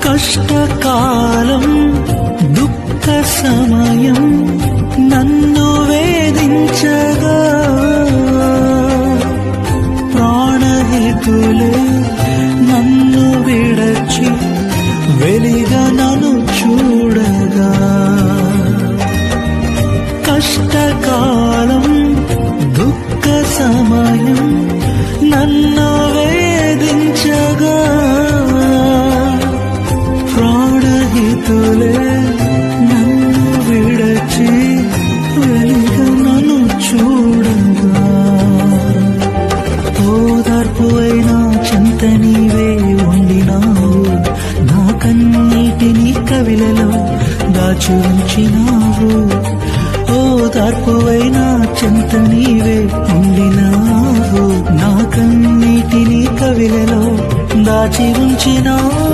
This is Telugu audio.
కష్టకాలం దుఃఖ సమయం నన్ను వేధించగా ప్రాణహితులే నన్ను విడచి వెలిగా నన్ను చూడగా కష్టకాలం దుఃఖ సమయం నన్ను వేధించగా ప్రాణహితులే నన్ను విడచి వెలిగా నన్ను చూడగా ఓదార్పు అయినా చెంత నీవే ఉండినావు నా కన్నీటిని కవిలలో దాచి ఉంచినావు ఓదార్పు అయినా చెంత నీవే ఉండినావు నా కన్నీటిని కవిలలో దాచి ఉంచినావు